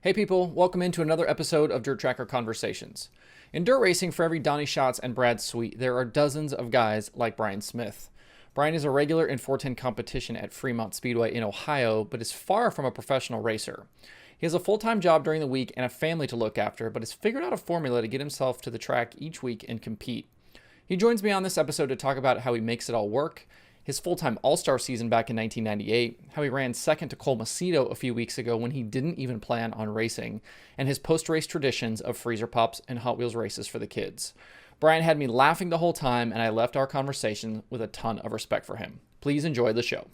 Hey people, welcome into another episode of DIRTRACKR Conversations. In dirt racing, for every Donny, Schatz, and Brad Sweet, there are dozens of guys like Brian Smith. Brian is a regular in 410 competition at Fremont Speedway in Ohio, but is far from a professional racer. He has a full-time job during the week and a family to look after, but has figured out a formula to get himself to the track each week and compete. He joins me on this episode to talk about how he makes it all work, his full-time All-Star season back in 1998, how he ran second to Cole Macedo a few weeks ago when he didn't even plan on racing, and his post-race traditions of freezer pops and Hot Wheels races for the kids. Brian had me laughing the whole time, and I left our conversation with a ton of respect for him. Please enjoy the show.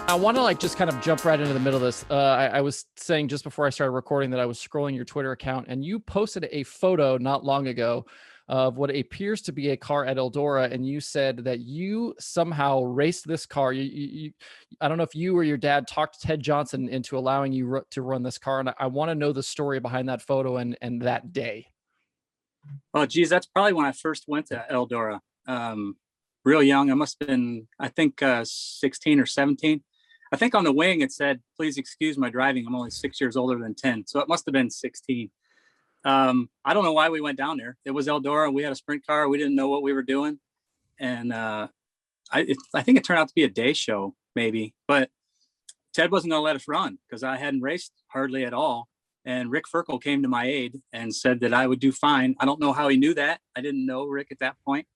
I want to just kind of jump right into the middle of this. I was saying just before I started recording that I was scrolling your Twitter account, and you posted a photo not long ago of what appears to be a car at Eldora, and you said that you somehow raced this car. I don't know if you or your dad talked Ted Johnson into allowing you to run this car, and I want to know the story behind that photo and that day. Oh, geez, that's probably when I first went to Eldora. Real young. I must have been, I think, 16 or 17. I think on the wing it said, "Please excuse my driving. I'm only 6 years older than 10." So it must have been 16. I don't know why we went down there. It was Eldora. We had a sprint car. We didn't know what we were doing. And I think it turned out to be a day show, maybe. But Ted wasn't going to let us run because I hadn't raced hardly at all. And Rick Ferkel came to my aid and said that I would do fine. I don't know how he knew that. I didn't know Rick at that point.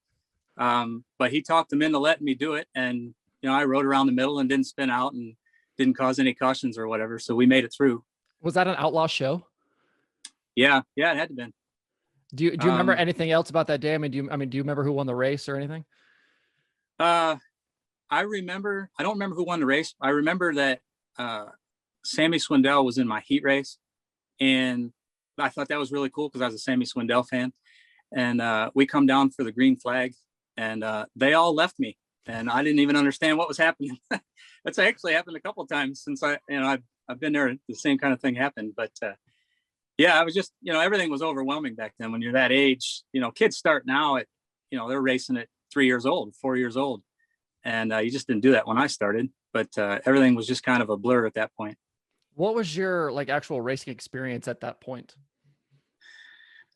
But he talked him into letting me do it. And I rode around the middle and didn't spin out and didn't cause any cautions or whatever. So we made it through. Was that an outlaw show? Yeah, it had to been. Do you remember anything else about that day? I mean, do you remember who won the race or anything? I don't remember who won the race. I remember that Sammy Swindell was in my heat race, and I thought that was really cool because I was a Sammy Swindell fan. And we come down for the green flag, and they all left me. And I didn't even understand what was happening. That's actually happened a couple of times since I've been there. The same kind of thing happened. But I was just, everything was overwhelming back then when you're that age. Kids start now at, they're racing at 3 years old, 4 years old. And you just didn't do that when I started. But everything was just kind of a blur at that point. What was your actual racing experience at that point?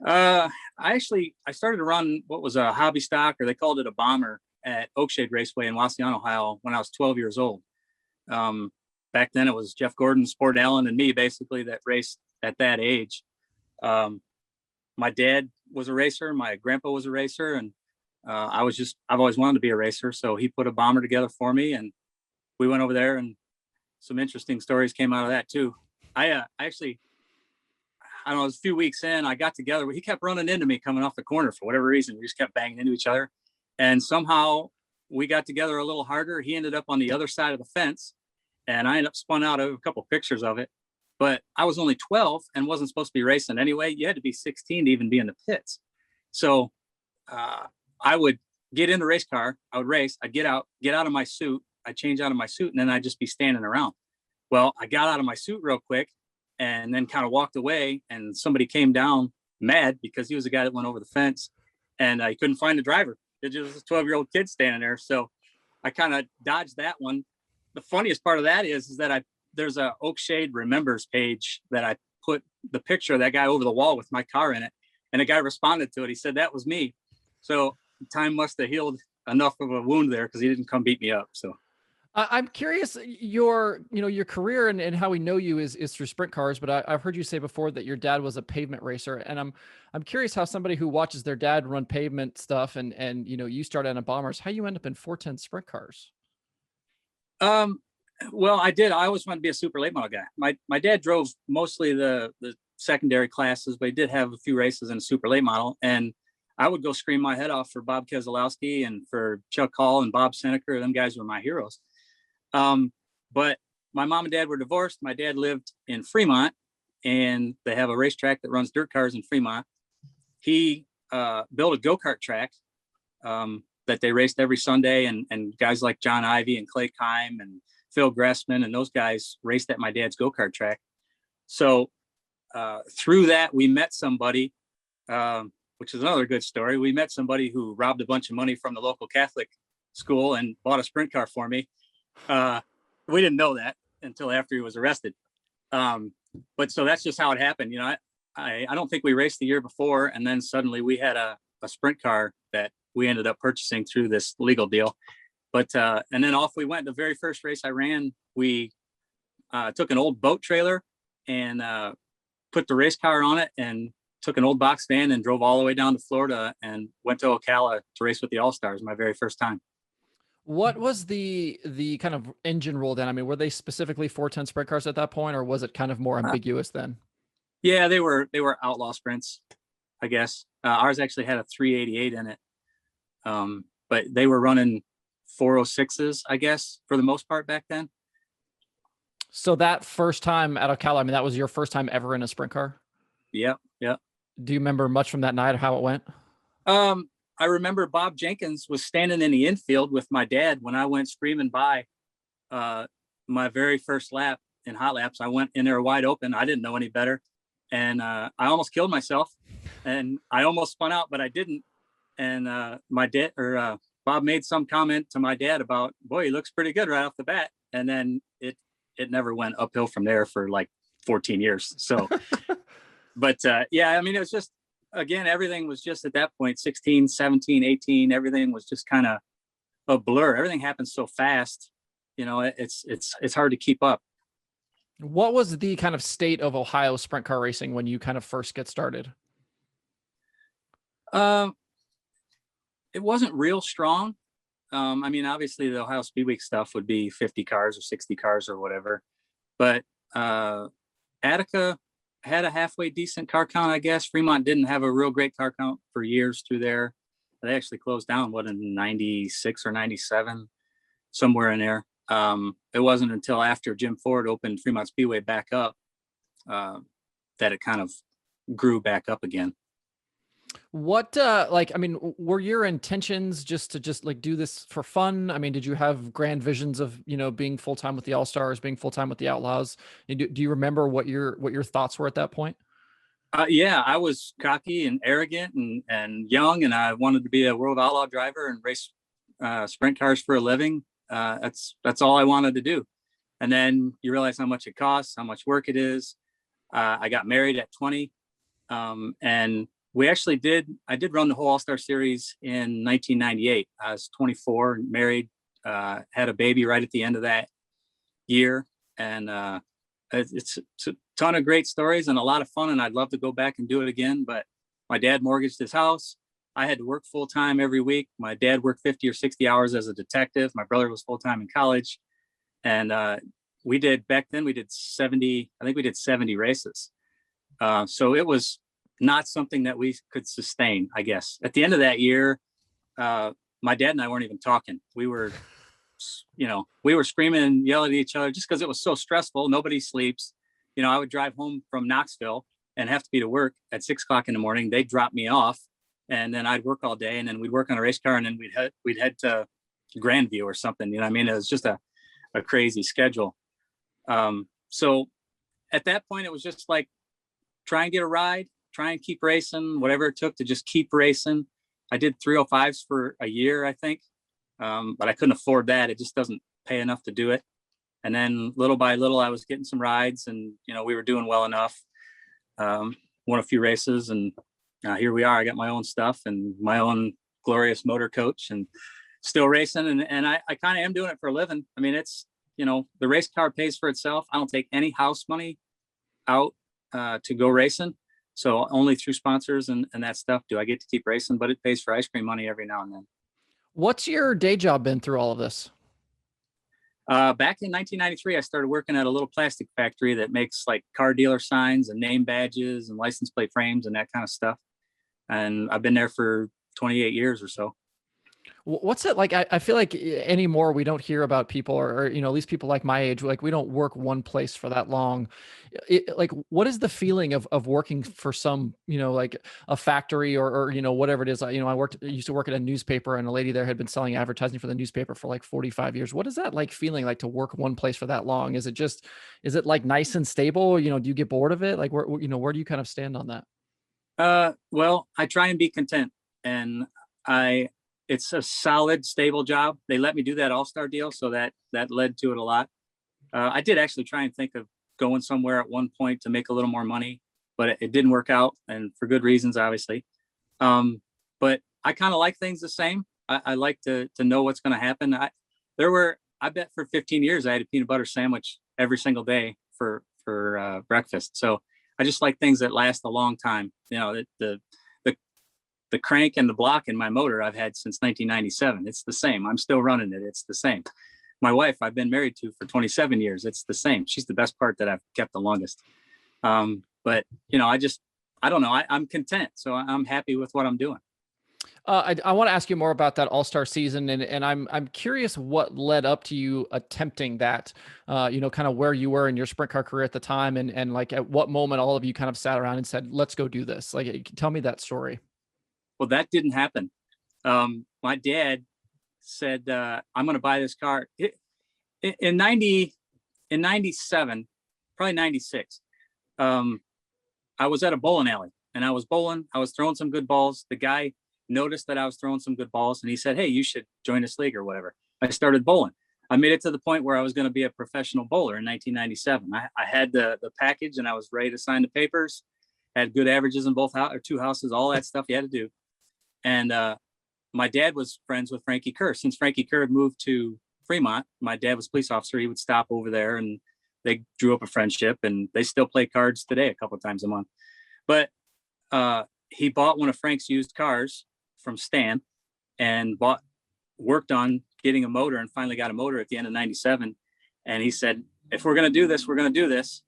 I started to run what was a hobby stock, or they called it a bomber, at Oakshade Raceway in Wasion, Ohio, when I was 12 years old. Back then it was Jeff Gordon, Sport Allen, and me basically that raced at that age. My dad was a racer. My grandpa was a racer. And I've always wanted to be a racer. So he put a bomber together for me, and we went over there, and some interesting stories came out of that too. I don't know, it was a few weeks in, I got together. He kept running into me coming off the corner for whatever reason. We just kept banging into each other. And somehow we got together a little harder. He ended up on the other side of the fence, and I ended up spun out of a couple pictures of it. But I was only 12 and wasn't supposed to be racing anyway. You had to be 16 to even be in the pits. So I would get in the race car. I would race. I'd get out of my suit. I'd change out of my suit, and then I'd just be standing around. Well, I got out of my suit real quick and then kind of walked away, and somebody came down mad because he was the guy that went over the fence, and I couldn't find the driver. It was a 12-year-old kid standing there. So I kind of dodged that one. The funniest part of that is that there's a Oakshade Remembers page that I put the picture of that guy over the wall with my car in it. And a guy responded to it. He said, "That was me." So time must have healed enough of a wound there because he didn't come beat me up. So I'm curious, your career and how we know you is through sprint cars, but I've heard you say before that your dad was a pavement racer, and I'm curious how somebody who watches their dad run pavement stuff and you started on bombers, how you end up in 410 sprint cars. Well, I did. I always wanted to be a super late model guy. My dad drove mostly the secondary classes, but he did have a few races in a super late model, and I would go scream my head off for Bob Keselowski and for Chuck Hall and Bob Seneca. Them guys were my heroes. But my mom and dad were divorced. My dad lived in Fremont, and they have a racetrack that runs dirt cars in Fremont. He built a go-kart track that they raced every Sunday, and guys like John Ivey and Clay Kime and Phil Gressman and those guys raced at my dad's go-kart track. So through that, we met somebody, which is another good story. We met somebody who robbed a bunch of money from the local Catholic school and bought a sprint car for me. We didn't know that until after he was arrested. But so that's just how it happened. I don't think we raced the year before, and then suddenly we had a sprint car that we ended up purchasing through this legal deal. But and then off we went. The very first race I ran, we took an old boat trailer and put the race car on it, and took an old box van and drove all the way down to Florida and went to Ocala to race with the All-Stars, my very first time. What was the kind of engine roll then? I mean, were they specifically 410 sprint cars at that point, or was it kind of more ambiguous then? Yeah, they were outlaw sprints, I guess. Ours actually had a 388 in it. But they were running 406s, I guess, for the most part back then. So that first time at Ocala, I mean, that was your first time ever in a sprint car? Yep. Do you remember much from that night or how it went? I remember Bob Jenkins was standing in the infield with my dad when I went screaming by my very first lap in hot laps. I went in there wide open. I didn't know any better. And I almost killed myself, and I almost spun out, but I didn't. And my dad Bob made some comment to my dad about, boy, he looks pretty good right off the bat. And then it never went uphill from there for like 14 years. So, but yeah, I mean, it was just, again, everything was just at that point, 16, 17, 18, everything was just kind of a blur. Everything happened so fast, it's hard to keep up. What was the kind of state of Ohio sprint car racing when you kind of first get started? It wasn't real strong. I mean, obviously the Ohio Speedway stuff would be 50 cars or 60 cars or whatever, but Attica had a halfway decent car count, I guess. Fremont didn't have a real great car count for years through there. They actually closed down, in 96 or 97, somewhere in there. It wasn't until after Jim Ford opened Fremont Speedway back up that it kind of grew back up again. What, I mean, were your intentions just to do this for fun? I mean, did you have grand visions of, being full-time with the All-Stars, being full-time with the Outlaws? Do you remember what your thoughts were at that point? Yeah, I was cocky and arrogant and young, and I wanted to be a world outlaw driver and race sprint cars for a living. That's all I wanted to do. And then you realize how much it costs, how much work it is. I got married at 20, and I did run the whole All-Star Series in 1998. I was 24, married, had a baby right at the end of that year. And it's a ton of great stories and a lot of fun. And I'd love to go back and do it again. But my dad mortgaged his house. I had to work full time every week. My dad worked 50 or 60 hours as a detective. My brother was full time in college. And we did 70, I think we did 70 races. So it was not something that we could sustain, I guess. At the end of that year, my dad and I weren't even talking. We were screaming and yelling at each other just because it was so stressful. Nobody sleeps. I would drive home from Knoxville and have to be to work at 6 o'clock in the morning. They'd drop me off, and then I'd work all day, and then we'd work on a race car, and then we'd head to Grandview or something. It was just a crazy schedule. So at that point, it was just like, try and get a ride, try and keep racing, whatever it took to just keep racing. I did 305s for a year, I think. But I couldn't afford that. It just doesn't pay enough to do it. And then little by little, I was getting some rides, and, we were doing well enough. Won a few races, and here we are. I got my own stuff and my own glorious motor coach, and still racing. And I kind of am doing it for a living. I mean, it's, the race car pays for itself. I don't take any house money out to go racing. So only through sponsors and that stuff do I get to keep racing, but it pays for ice cream money every now and then. What's your day job been through all of this? Back in 1993, I started working at a little plastic factory that makes like car dealer signs and name badges and license plate frames and that kind of stuff. And I've been there for 28 years or so. What's it like? I feel like anymore we don't hear about people or at least people like my age, like we don't work one place for that long. Like, what is the feeling of working for some, like a factory or whatever it is? I used to work at a newspaper, and a lady there had been selling advertising for the newspaper for like 45 years. What is that like feeling like to work one place for that long? Is it like nice and stable? Do you get bored of it? Like where do you kind of stand on that? Well, I try and be content, and it's a solid, stable job. They let me do that all-star deal. So that led to it a lot. I did actually try and think of going somewhere at one point to make a little more money, but it didn't work out, and for good reasons, obviously. But I kind of like things the same. I like to know what's going to happen. I bet for 15 years, I had a peanut butter sandwich every single day for breakfast. So I just like things that last a long time. You know, the crank and the block in my motor I've had since 1997. It's the same. I'm still running it. It's the same. My wife, I've been married to for 27 years. It's the same. She's the best part that I've kept the longest. But you know, I don't know. I'm content. So I'm happy with what I'm doing. I want to ask you more about that All-Star season, and I'm curious what led up to you attempting that, you know, kind of where you were in your sprint car career at the time, and like at what moment all of you kind of sat around and said, let's go do this. Like, tell me that story. Well, that didn't happen. My dad said, I'm going to buy this car in 97, probably 96. I was at a bowling alley and I was bowling. I was throwing some good balls. The guy noticed that I was throwing some good balls and he said, hey, you should join this league or whatever. I started bowling. I made it to the point where I was going to be a professional bowler in 1997. I had the package and I was ready to sign the papers, had good averages in two houses, all that stuff you had to do. And my dad was friends with Frankie Kerr. Since Frankie Kerr had moved to Fremont, my dad was a police officer. He would stop over there and they drew up a friendship, and they still play cards today a couple of times a month. But he bought one of Frank's used cars from Stan and worked on getting a motor, and finally got a motor at the end of 97. And he said, if we're going to do this, we're going to do this.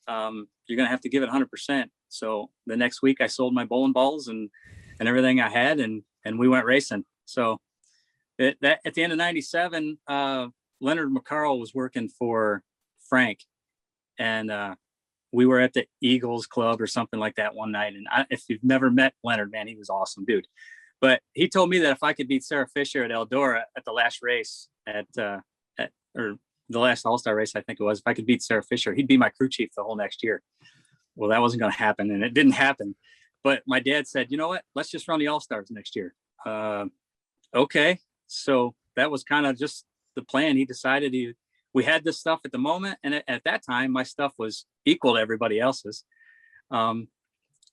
You're going to have to give it 100%. So the next week I sold my bowling balls and everything I had, and we went racing. So at the end of 97, Leonard McCarl was working for Frank, and we were at the Eagles Club or something like that one night. And if you've never met Leonard, man, he was awesome, dude. But he told me that if I could beat Sarah Fisher at Eldora at the last race or the last All-Star race, I think it was, if I could beat Sarah Fisher, he'd be my crew chief the whole next year. Well, that wasn't going to happen, and it didn't happen. But my dad said, you know what, let's just run the All-Stars next year. Okay. So that was kind of just the plan. He decided we had this stuff at the moment. And at that time, my stuff was equal to everybody else's.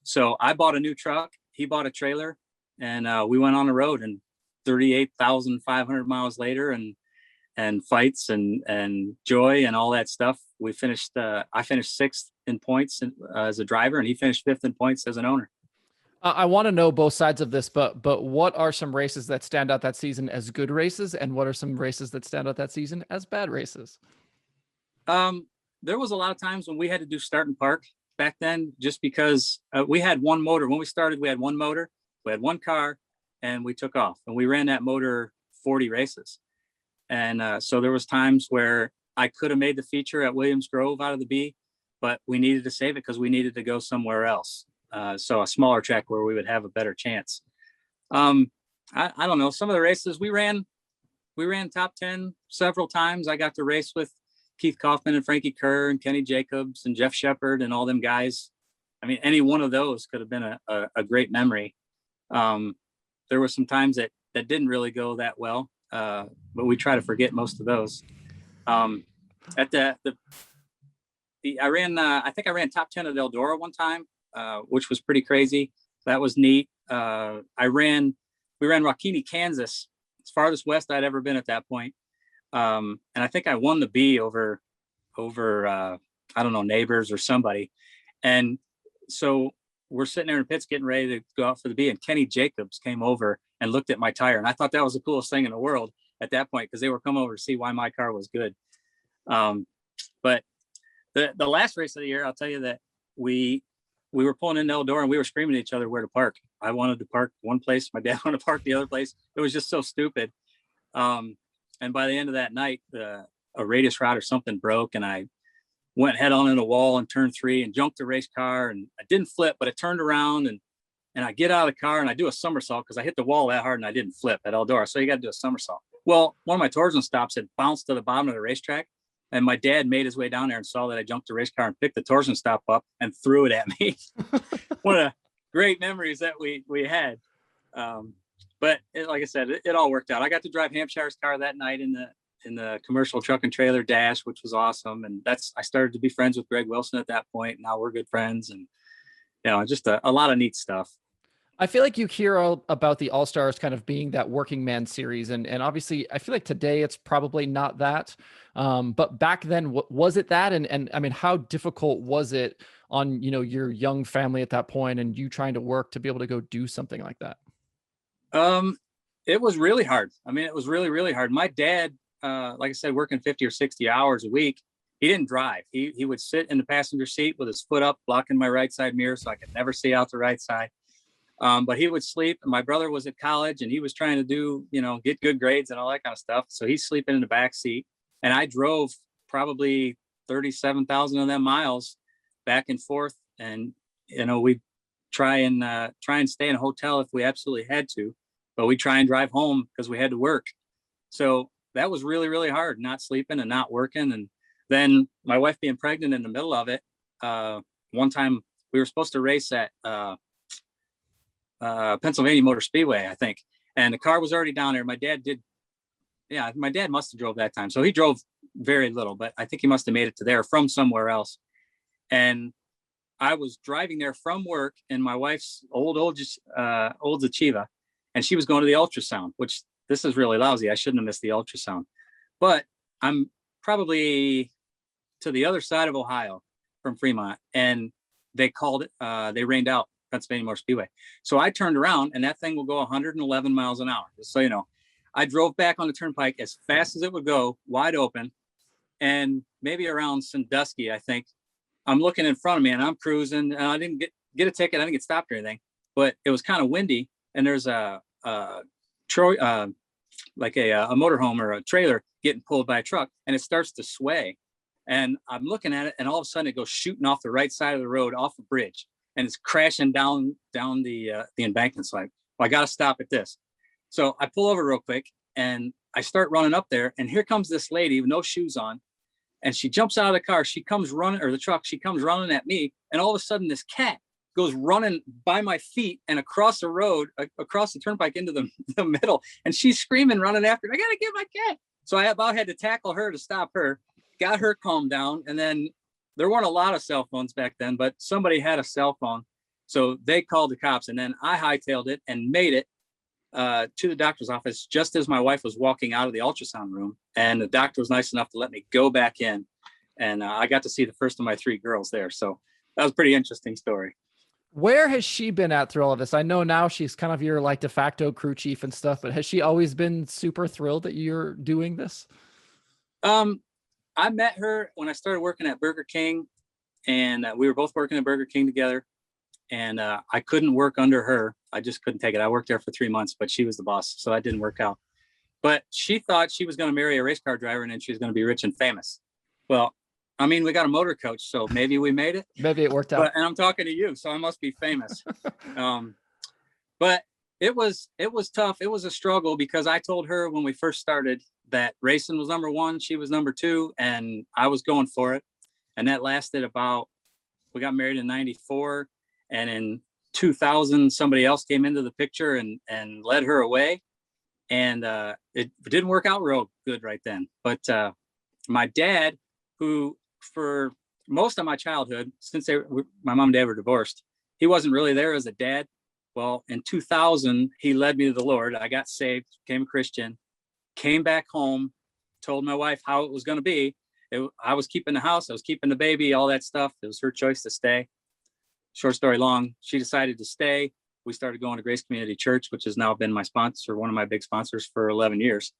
So I bought a new truck. He bought a trailer, and we went on the road, and 38,500 miles later, and fights and joy and all that stuff, we finished, I finished 6th in points as a driver, and he finished 5th in points as an owner. I want to know both sides of this, but what are some races that stand out that season as good races, and what are some races that stand out that season as bad races? There was a lot of times when we had to do start and park back then, just because we had one motor. When we started, we had one motor, we had one car, and we took off, and we ran that motor 40 races. And so there was times where I could have made the feature at Williams Grove out of the B, but we needed to save it because we needed to go somewhere else. So a smaller track where we would have a better chance. I don't know. Some of the races we ran top 10 several times. I got to race with Keith Kaufman and Frankie Kerr and Kenny Jacobs and Jeff Shepard and all them guys. I mean, any one of those could have been a great memory. There were some times that didn't really go that well, but we try to forget most of those. At I think I ran top 10 at Eldora one time, which was pretty crazy. That was neat. We ran Rockini, Kansas, as farthest west I'd ever been at that point. And I think I won the B over I don't know, neighbors or somebody. And so we're sitting there in pits getting ready to go out for the B, and Kenny Jacobs came over and looked at my tire. And I thought that was the coolest thing in the world at that point, because they were coming over to see why my car was good. But the last race of the year, I'll tell you that we were pulling in Eldora, and we were screaming at each other where to park. I wanted to park one place, my dad wanted to park the other place. It was just so stupid. And by the end of that night, a radius rod or something broke, and I went head on in a wall in turn 3 and jumped the race car, and I didn't flip, but I turned around and I get out of the car and I do a somersault because I hit the wall that hard and I didn't flip at Eldora. So you got to do a somersault. Well, one of my torsion stops had bounced to the bottom of the racetrack, and my dad made his way down there and saw that I jumped the race car and picked the torsion stop up and threw it at me. One of the great memories that we had. But like I said, it all worked out. I got to drive Hampshire's car that night in the commercial truck and trailer dash, which was awesome. And I started to be friends with Greg Wilson at that point. Now we're good friends, and just a lot of neat stuff. I feel like you hear about the All-Stars kind of being that working man series. And obviously I feel like today it's probably not that. But back then, was it that? And I mean, how difficult was it on, your young family at that point and you trying to work to be able to go do something like that? It was really hard. I mean, it was really, really hard. My dad, like I said, working 50 or 60 hours a week, he didn't drive. He would sit in the passenger seat with his foot up, blocking my right side mirror so I could never see out the right side. But he would sleep. My brother was at college and he was trying to do, get good grades and all that kind of stuff. So he's sleeping in the back seat. And I drove probably 37,000 of them miles back and forth. And, we'd try and stay in a hotel if we absolutely had to, but we try and drive home because we had to work. So that was really, really hard, not sleeping and not working. And then my wife being pregnant in the middle of it. One time we were supposed to race at, Pennsylvania Motor Speedway, I think. And the car was already down there. My dad must have drove that time. So he drove very little, but I think he must have made it to there from somewhere else. And I was driving there from work in my wife's old Achieva, and she was going to the ultrasound, which this is really lousy. I shouldn't have missed the ultrasound, but I'm probably to the other side of Ohio from Fremont, and they called it, they rained out Pennsylvania Motor Speedway. So I turned around and that thing will go 111 miles an hour. Just so you know, I drove back on the turnpike as fast as it would go, wide open. And maybe around Sandusky, I think, I'm looking in front of me and I'm cruising, and I didn't get a ticket. I didn't get stopped or anything, but it was kind of windy. And there's a motorhome or a trailer getting pulled by a truck, and it starts to sway. And I'm looking at it, and all of a sudden it goes shooting off the right side of the road, off a bridge, and it's crashing down the embankment. So I got to stop at this. So I pull over real quick and I start running up there, and here comes this lady with no shoes on, and she jumps out of the car. She comes running, or the truck. She comes running at me, and all of a sudden this cat goes running by my feet and across the road, across the turnpike into the middle, and she's screaming, running after me. I gotta get my cat. So I about had to tackle her to stop her, got her calmed down, and then there weren't a lot of cell phones back then, but somebody had a cell phone. So they called the cops, and then I hightailed it and made it to the doctor's office just as my wife was walking out of the ultrasound room. And the doctor was nice enough to let me go back in. And I got to see the first of my 3 girls there. So that was a pretty interesting story. Where has she been at through all of this? I know now she's kind of your de facto crew chief and stuff, but has she always been super thrilled that you're doing this? I met her when I started working at Burger King, and we were both working at Burger King together. And I couldn't work under her. I just couldn't take it. I worked there for 3 months, but she was the boss, so that didn't work out. But she thought she was going to marry a race car driver, and then she was going to be rich and famous. Well, I mean, we got a motor coach, so maybe we made it. Maybe it worked out. And I'm talking to you, so I must be famous. But it was tough. It was a struggle because I told her when we first started that racing was number 1, she was number 2, and I was going for it. And that lasted we got married in 94. And in 2000, somebody else came into the picture and led her away. And it didn't work out real good right then. But my dad, who for most of my childhood, since my mom and dad were divorced, he wasn't really there as a dad. Well, in 2000, he led me to the Lord. I got saved, became a Christian, came back home, told my wife how it was going to be. I was keeping the house. I was keeping the baby, all that stuff. It was her choice to stay. Short story long, she decided to stay. We started going to Grace Community Church, which has now been my sponsor, one of my big sponsors for 11 years.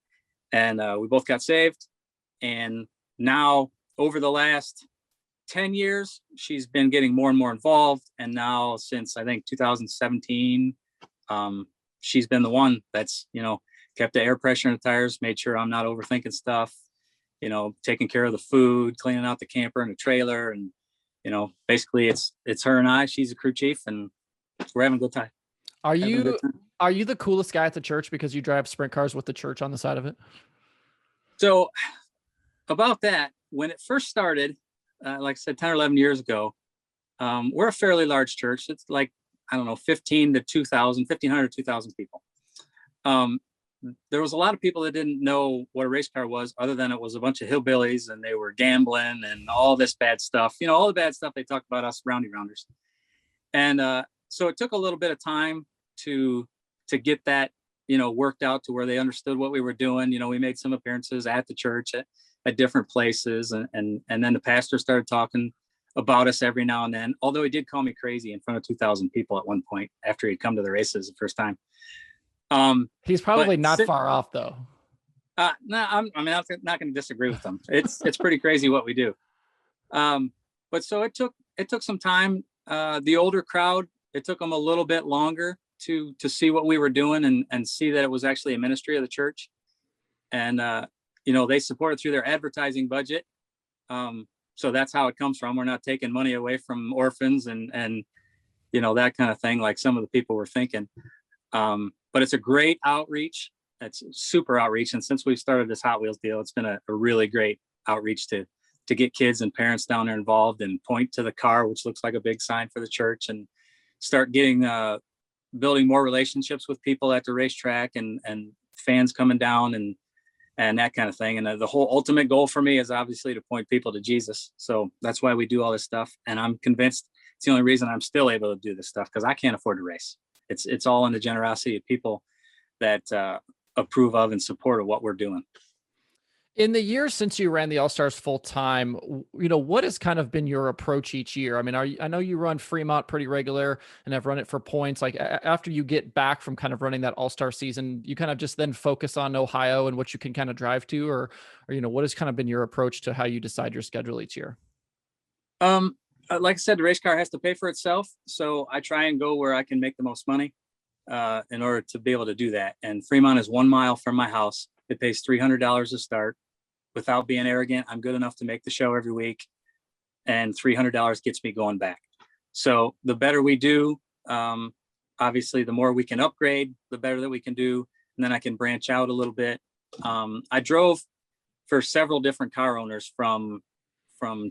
And we both got saved. And now over the last 10 years, she's been getting more and more involved. And now since I think 2017, she's been the one that's, kept the air pressure in the tires, made sure I'm not overthinking stuff, taking care of the food, cleaning out the camper and the trailer. And basically it's her and I. She's a crew chief, and we're having a good time. Are you the coolest guy at the church because you drive sprint cars with the church on the side of it? So about that, when it first started, like I said, 10 or 11 years ago, we're a fairly large church. It's like, I don't know, 1,500 to 2,000 people. um, there was a lot of people that didn't know what a race car was, other than it was a bunch of hillbillies and they were gambling and all this bad stuff, all the bad stuff they talk about us roundy rounders. And so it took a little bit of time to get that, worked out to where they understood what we were doing. We made some appearances at the church at different places. And then the pastor started talking about us every now and then, although he did call me crazy in front of 2,000 people at one point after he'd come to the races the first time. He's probably not far off though. No, I'm not going to disagree with him. It's pretty crazy what we do. But so it took some time. The older crowd, it took them a little bit longer to see what we were doing and see that it was actually a ministry of the church. And, they support it through their advertising budget. So that's how it comes from. We're not taking money away from orphans and that kind of thing, like some of the people were thinking. But it's a great outreach. It's super outreach. And since we've started this Hot Wheels deal, it's been a really great outreach to get kids and parents down there involved and point to the car, which looks like a big sign for the church, and start getting, building more relationships with people at the racetrack and fans coming down and that kind of thing. And the whole ultimate goal for me is obviously to point people to Jesus. So that's why we do all this stuff. And I'm convinced it's the only reason I'm still able to do this stuff, because I can't afford to race. It's all in the generosity of people that approve of and support of what we're doing. In the years since you ran the All-Stars full time, what has kind of been your approach each year? I mean, I know you run Fremont pretty regular and have run it for points. Like after you get back from kind of running that All-Star season, you kind of just then focus on Ohio and what you can kind of drive to, or what has kind of been your approach to how you decide your schedule each year? Like I said, the race car has to pay for itself. So I try and go where I can make the most money in order to be able to do that. And Fremont is 1 mile from my house. It pays $300 to start. Without being arrogant, I'm good enough to make the show every week, and $300 gets me going back. So the better we do, obviously, the more we can upgrade, the better that we can do. And then I can branch out a little bit. I drove for several different car owners from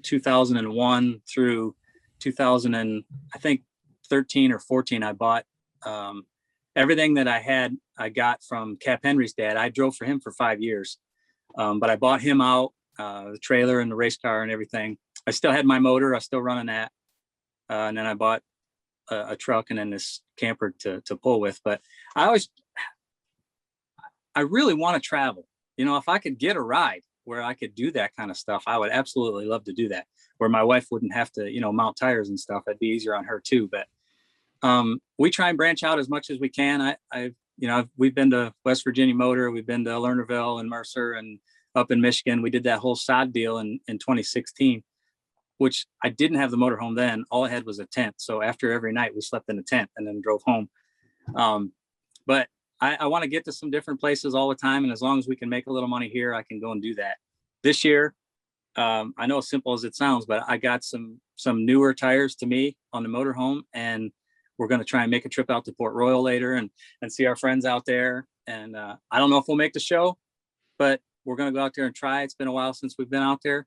2001 through 2000 and I think 13 or 14. I bought everything that I had. I got from Cap Henry's dad. I drove for him for 5 years. But I bought him out, the trailer and the race car and everything. I still had my motor. I was still running that. And then I bought a truck and then this camper to pull with. But I really want to travel. If I could get a ride where I could do that kind of stuff, I would absolutely love to do that, where my wife wouldn't have to, mount tires and stuff. That'd be easier on her too. But we try and branch out as much as we can. We've been to West Virginia Motor, we've been to Lernerville and Mercer and up in Michigan. We did that whole sod deal in 2016, which I didn't have the motorhome then. All I had was a tent. So after every night we slept in a tent and then drove home. But I want to get to some different places all the time. And as long as we can make a little money here, I can go and do that. This year, I know as simple as it sounds, but I got some newer tires to me on the motorhome, and we're going to try and make a trip out to Port Royal later and see our friends out there. And I don't know if we'll make the show, but we're going to go out there and try. It's been a while since we've been out there,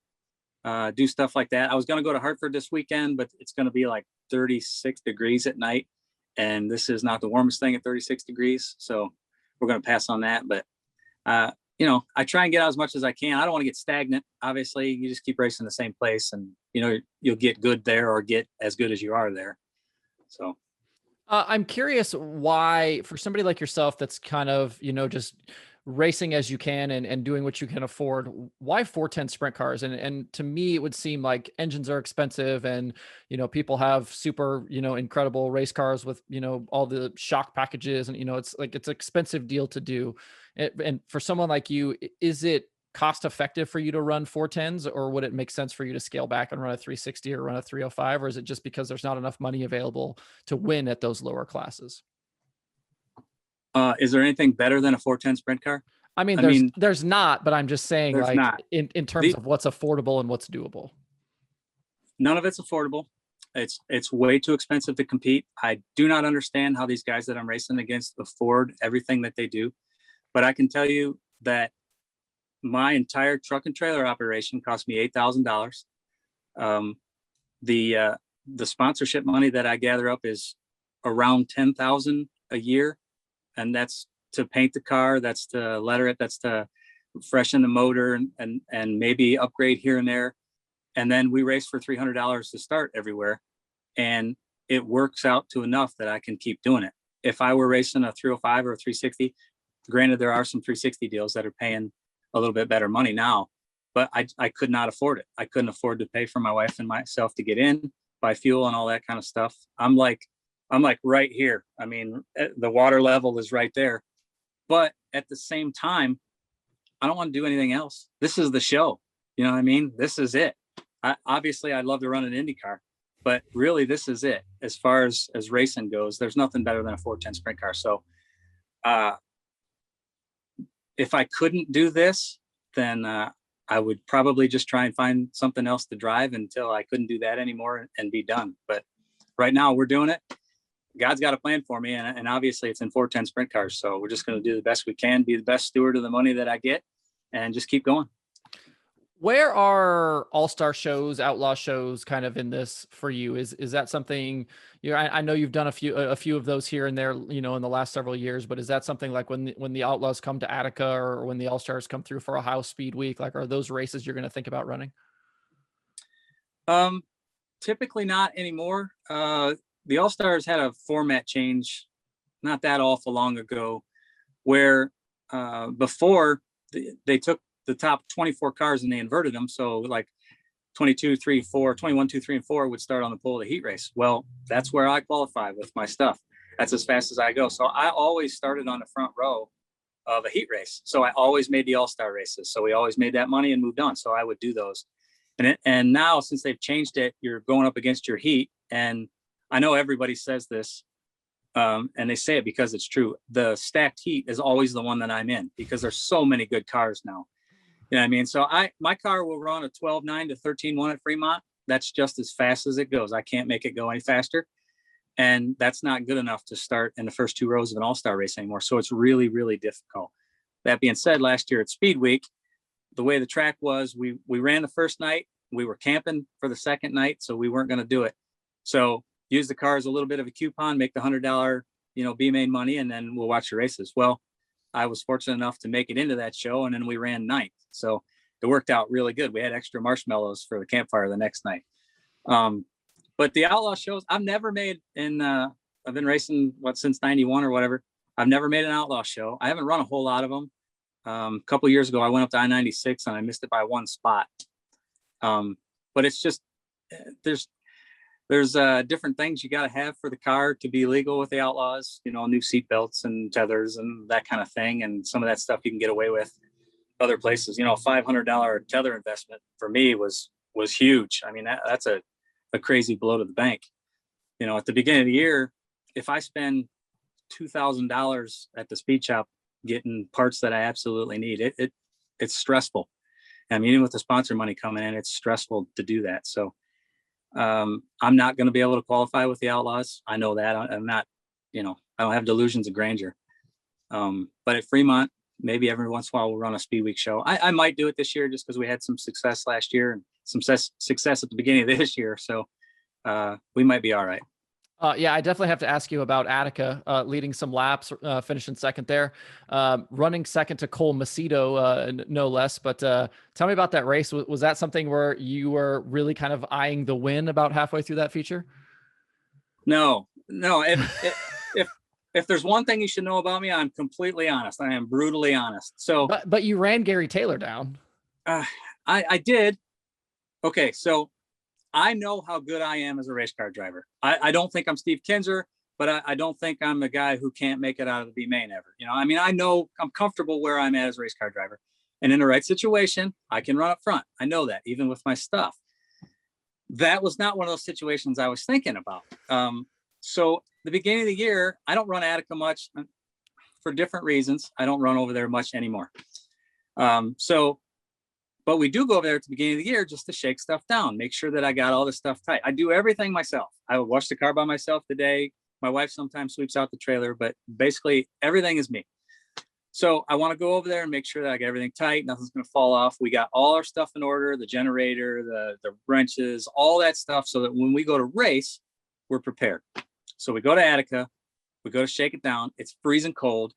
do stuff like that. I was going to go to Hartford this weekend, but it's going to be like 36 degrees at night. And this is not the warmest thing at 36 degrees. So we're going to pass on that. But, I try and get out as much as I can. I don't want to get stagnant. Obviously, you just keep racing the same place and, you'll get good there or get as good as you are there. So. I'm curious why, for somebody like yourself that's kind of, just racing as you can and doing what you can afford, why 410 sprint cars? And to me, it would seem like engines are expensive and, people have super, incredible race cars with, all the shock packages and, it's like, it's an expensive deal to do. And for someone like you, is it cost effective for you to run 410s, or would it make sense for you to scale back and run a 360 or run a 305? Or is it just because there's not enough money available to win at those lower classes? Is there anything better than a 410 sprint car? I mean, there's not, but I'm just saying, like, not. In terms of what's affordable and what's doable. None of it's affordable. It's way too expensive to compete. I do not understand how these guys that I'm racing against afford everything that they do. But I can tell you that my entire truck and trailer operation cost me $8,000. The sponsorship money that I gather up is around $10,000 a year, and that's to paint the car, that's to letter it, that's to freshen the motor and maybe upgrade here and there. And then we race for $300 to start everywhere. And it works out to enough that I can keep doing it. If I were racing a 305 or a 360, granted, there are some 360 deals that are paying a little bit better money now, but I could not afford it. I couldn't afford to pay for my wife and myself to get in, buy fuel and all that kind of stuff. I'm like right here. I mean, the water level is right there. But at the same time, I don't want to do anything else. This is the show. You know what I mean? This is it. Obviously, I'd love to run an Indy car, but really, this is it. As far as racing goes, there's nothing better than a 410 sprint car. So if I couldn't do this, then I would probably just try and find something else to drive until I couldn't do that anymore and be done. But right now we're doing it. God's got a plan for me. And obviously it's in 410 sprint cars. So we're just going to do the best we can, be the best steward of the money that I get, and just keep going. Where are all-star shows, outlaw shows kind of in this for you? Is that something, I know you've done a few of those here and there, in the last several years, but is that something like when the outlaws come to Attica or when the all-stars come through for Ohio Speed Week, like, are those races you're going to think about running? Typically not anymore. The all-stars had a format change not that awful long ago where before they took the top 24 cars and they inverted them. So like 22, 3, 4, 21, 2, 3, and 4 would start on the pole of the heat race. Well, that's where I qualify with my stuff. That's as fast as I go. So I always started on the front row of a heat race. So I always made the all-star races. So we always made that money and moved on. So I would do those. And now since they've changed it, you're going up against your heat. And I know everybody says this, and they say it because it's true. The stacked heat is always the one that I'm in because there's so many good cars now. You know what I mean? So my car will run a 12.9 to 13.1 at Fremont. That's just as fast as it goes. I can't make it go any faster. And that's not good enough to start in the first two rows of an all-star race anymore. So it's really, really difficult. That being said, last year at Speed Week, the way the track was, we ran the first night. We were camping for the second night, so we weren't going to do it. So use the car as a little bit of a coupon, make the $100, B-main money, and then we'll watch the races. Well, I was fortunate enough to make it into that show, and then we ran ninth. So it worked out really good. We had extra marshmallows for the campfire the next night. But the outlaw shows, I've never made I've been racing since 91 or whatever. I've never made an outlaw show. I haven't run a whole lot of them. A couple of years ago, I went up to I-96 and I missed it by one spot. But it's just, there's different things you got to have for the car to be legal with the outlaws, new seat belts and tethers and that kind of thing. And some of that stuff you can get away with other places. $500 tether investment for me was huge. I mean, that's a crazy blow to the bank. At the beginning of the year, if I spend $2,000 at the speed shop getting parts that I absolutely need, it's stressful. I mean, even with the sponsor money coming in, it's stressful to do that. So I'm not going to be able to qualify with the outlaws. I know that. I'm not, I don't have delusions of grandeur. But at Fremont, maybe every once in a while we'll run a Speed Week show. I might do it this year just because we had some success last year and some success at the beginning of this year. So we might be all right. Yeah, I definitely have to ask you about Attica, leading some laps, finishing second there, running second to Cole Macedo, no less. But tell me about that race. Was that something where you were really kind of eyeing the win about halfway through that feature? No. If there's one thing you should know about me, I'm completely honest. I am brutally honest. So, but you ran Gary Taylor down. I did. Okay, so I know how good I am as a race car driver. I don't think I'm Steve Kinzer, but I don't think I'm a guy who can't make it out of the B main ever. I know I'm comfortable where I'm at as a race car driver, and in the right situation, I can run up front. I know that even with my stuff. That was not one of those situations I was thinking about. So the beginning of the year, I don't run Attica much for different reasons. I don't run over there much anymore. But we do go over there at the beginning of the year just to shake stuff down, make sure that I got all this stuff tight. I do everything myself. I would wash the car by myself today. My wife sometimes sweeps out the trailer, but basically everything is me. So I want to go over there and make sure that I get everything tight. Nothing's going to fall off. We got all our stuff in order, the generator, the wrenches, all that stuff, so that when we go to race, we're prepared. So we go to Attica, we go to shake it down. It's freezing cold.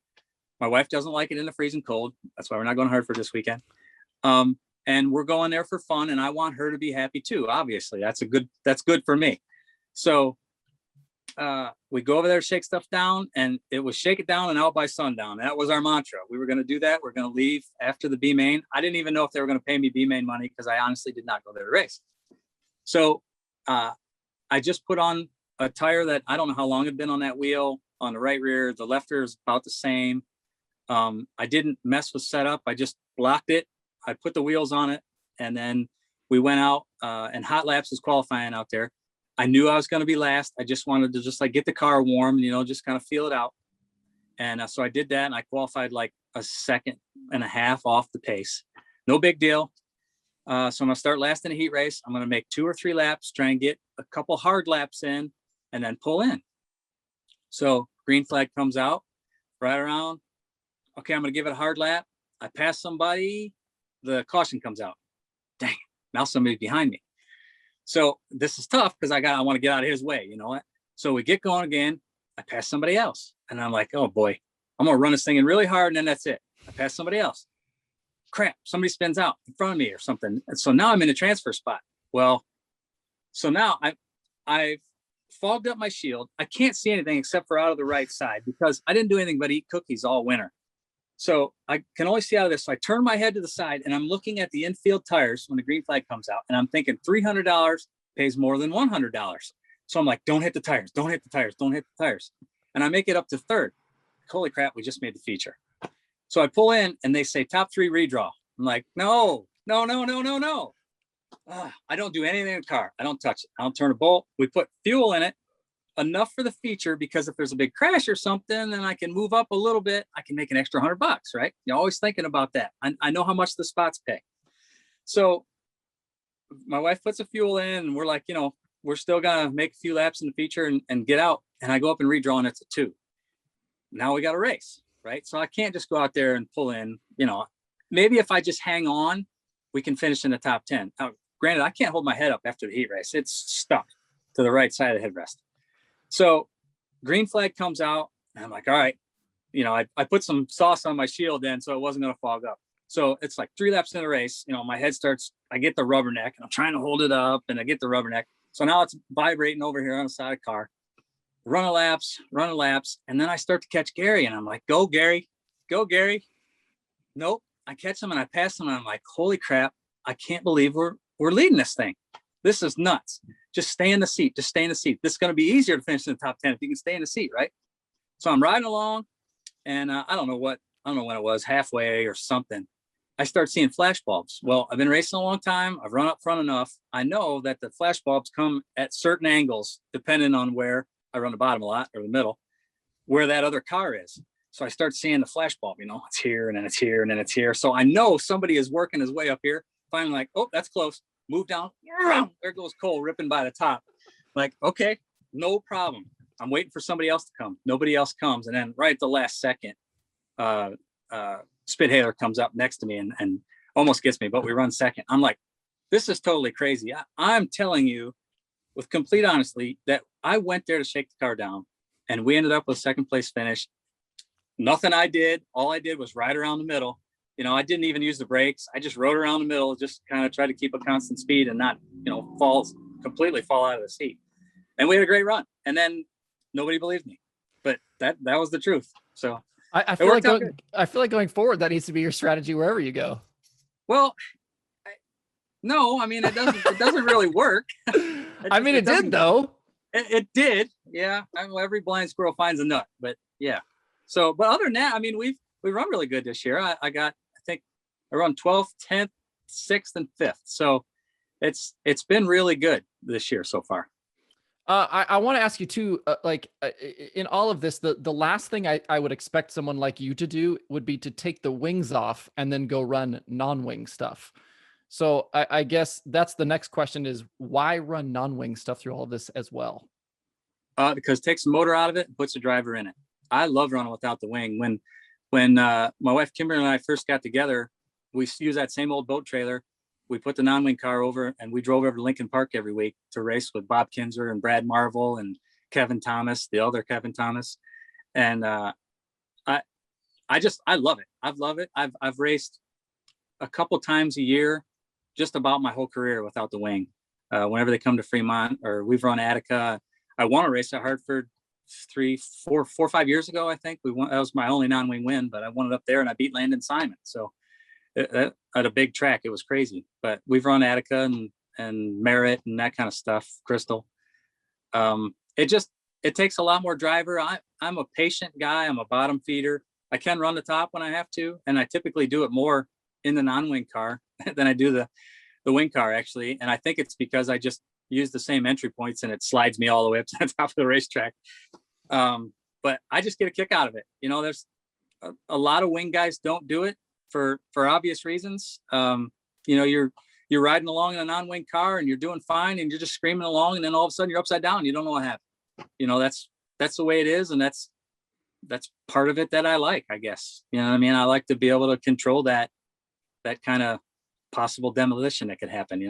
My wife doesn't like it in the freezing cold. That's why we're not going to Hartford this weekend. And we're going there for fun, and I want her to be happy too. Obviously, that's good for me. So we go over there, shake stuff down, and it was shake it down and out by sundown. That was our mantra. We were going to do that. We're going to leave after the B main. I didn't even know if they were going to pay me B main money because I honestly did not go there to race. So I just put on a tire that I don't know how long it had been on that wheel on the right rear. The left rear is about the same. I didn't mess with setup. I just blocked it. I put the wheels on it, and then we went out and hot laps is qualifying out there. I knew I was going to be last. I just wanted to just like get the car warm, you know, just kind of feel it out. And so I did that, and I qualified like a second and a half off the pace. No big deal. So I'm going to start last in a heat race. I'm going to make 2 or 3 laps, try and get a couple hard laps in, and then pull in. So green flag comes out right around. Okay, I'm going to give it a hard lap. I pass somebody. The caution comes out. Dang it. Now somebody's behind me. So this is tough because I want to get out of his way. You know what? So we get going again. I pass somebody else. And I'm like, oh boy, I'm going to run this thing in really hard. And then that's it. I pass somebody else. Crap. Somebody spins out in front of me or something. And so now I'm in a transfer spot. Well, so now I've fogged up my shield. I can't see anything except for out of the right side because I didn't do anything but eat cookies all winter. So I can only see out of this. So I turn my head to the side and I'm looking at the infield tires when the green flag comes out. And I'm thinking $300 pays more than $100. So I'm like, don't hit the tires. Don't hit the tires. Don't hit the tires. And I make it up to third. Holy crap, we just made the feature. So I pull in and they say top 3 redraw. I'm like, no. I don't do anything in the car. I don't touch it. I don't turn a bolt. We put fuel in it. Enough for the feature because if there's a big crash or something, then I can move up a little bit. I can make an extra $100, right? You're always thinking about that. I know how much the spots pay. So my wife puts a fuel in and we're like, you know, we're still going to make a few laps in the feature and get out. And I go up and redraw and it's a 2. Now we got a race, right? So I can't just go out there and pull in, you know, maybe if I just hang on, we can finish in the top 10. Now, granted, I can't hold my head up after the heat race. It's stuck to the right side of the headrest. So green flag comes out and I'm like, all right, you know, I put some sauce on my shield then, so it wasn't going to fog up. So it's like 3 laps in the race, you know, my head starts, I get the rubberneck and I'm trying to hold it up and I get the rubberneck. So now it's vibrating over here on the side of the car, run a laps. And then I start to catch Gary and I'm like, go Gary. Nope. I catch him and I pass him and I'm like, holy crap. I can't believe we're leading this thing. This is nuts. Just stay in the seat. This is going to be easier to finish in the top 10 if you can stay in the seat, right? So I'm riding along, and I don't know when it was, halfway or something. I start seeing flash bulbs. Well, I've been racing a long time. I've run up front enough. I know that the flash bulbs come at certain angles, depending on where I run the bottom a lot or the middle, where that other car is. So I start seeing the flash bulb, you know, it's here and then it's here and then it's here. So I know somebody is working his way up here. Finally, like, oh, that's close. Move down. There goes Cole ripping by the top. Like, okay, no problem. I'm waiting for somebody else to come. Nobody else comes. And then right at the last second, Spithaler comes up next to me and almost gets me, but we run second. I'm like, this is totally crazy. I'm telling you with complete honesty that I went there to shake the car down and we ended up with second place finish. Nothing I did. All I did was ride around the middle. You know, I didn't even use the brakes. I just rode around the middle, just kind of tried to keep a constant speed and not, you know, completely fall out of the seat. And we had a great run. And then nobody believed me, but that was the truth. So I feel like going forward, that needs to be your strategy wherever you go. Well, no, I mean, it doesn't really work. It did though. It did. Yeah. Every blind squirrel finds a nut, but yeah. So, but other than that, I mean, we run really good this year. I run 12th, 10th, 6th, and 5th. So it's been really good this year so far. I want to ask you too, in all of this, the last thing I would expect someone like you to do would be to take the wings off and then go run non-wing stuff. So I guess that's the next question is why run non-wing stuff through all of this as well? Because it takes the motor out of it and puts the driver in it. I love running without the wing. When my wife Kimberly and I first got together, we used that same old boat trailer. We put the non-wing car over and we drove over to Lincoln Park every week to race with Bob Kinzer and Brad Marvel and Kevin Thomas, the other Kevin Thomas. And I I love it. I've raced a couple times a year, just about my whole career without the wing. Whenever they come to Fremont, or we've run Attica. I won a race at Hartford 5 years ago. I think we won. That was my only non-wing win, but I won it up there and I beat Landon Simon. So at a big track, it was crazy. But we've run Attica and Merritt and that kind of stuff. Crystal. It takes a lot more driver. I'm a patient guy. I'm a bottom feeder. I can run the top when I have to, and I typically do it more in the non-wing car than I do the wing car, actually. And I think it's because I just use the same entry points and it slides me all the way up to the top of the racetrack. But I just get a kick out of it. There's a lot of wing guys don't do it for obvious reasons. You're riding along in a non-wing car and you're doing fine and you're just screaming along, and then all of a sudden you're upside down. You don't know what happened. That's the way it is. And that's part of it that I like, I guess. You know what I mean? I like to be able to control that kind of possible demolition that could happen.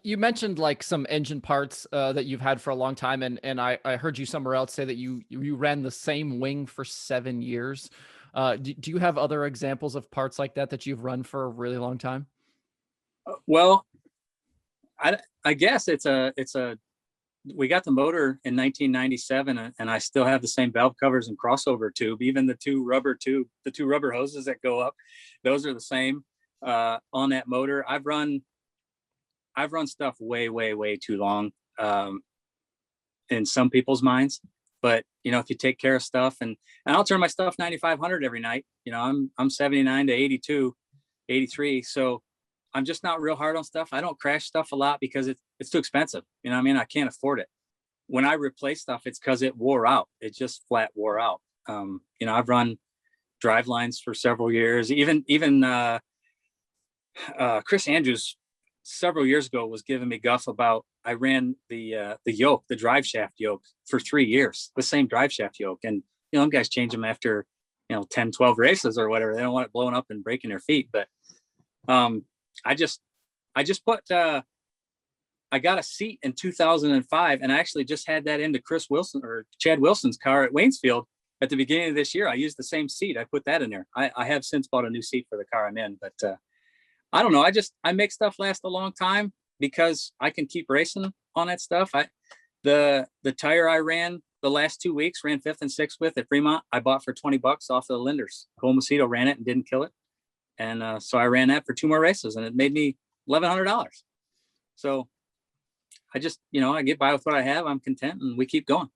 You mentioned like some engine parts that you've had for a long time, and I heard you somewhere else say that you ran the same wing for 7 years. Do you have other examples of parts like that you've run for a really long time? Well, I guess we got the motor in 1997, and I still have the same valve covers and crossover tube. Even the two rubber hoses that go up, those are the same on that motor. I've run stuff way, way, way too long in some people's minds. But, if you take care of stuff and I'll turn my stuff 9,500 every night, I'm 79 to 82, 83. So I'm just not real hard on stuff. I don't crash stuff a lot because it's too expensive. I can't afford it. When I replace stuff, it's because it wore out. It just flat wore out. I've run drive lines for several years. Even Chris Andrews several years ago was giving me guff about I ran the yoke, the drive shaft yoke, for 3 years, the same drive shaft yoke. And, them guys change them after, 10, 12 races or whatever. They don't want it blowing up and breaking their feet. But I just put, I got a seat in 2005, and I actually just had that into Chad Wilson's car at Waynesfield at the beginning of this year. I used the same seat. I put that in there. I have since bought a new seat for the car I'm in, but I don't know. I make stuff last a long time because I can keep racing on that stuff. The tire I ran the last 2 weeks, ran 5th and 6th with at Fremont, I bought for $20 off the Linders. Cole Macedo ran it and didn't kill it. And so I ran that for 2 more races, and it made me $1,100. So I just, I get by with what I have. I'm content, and we keep going.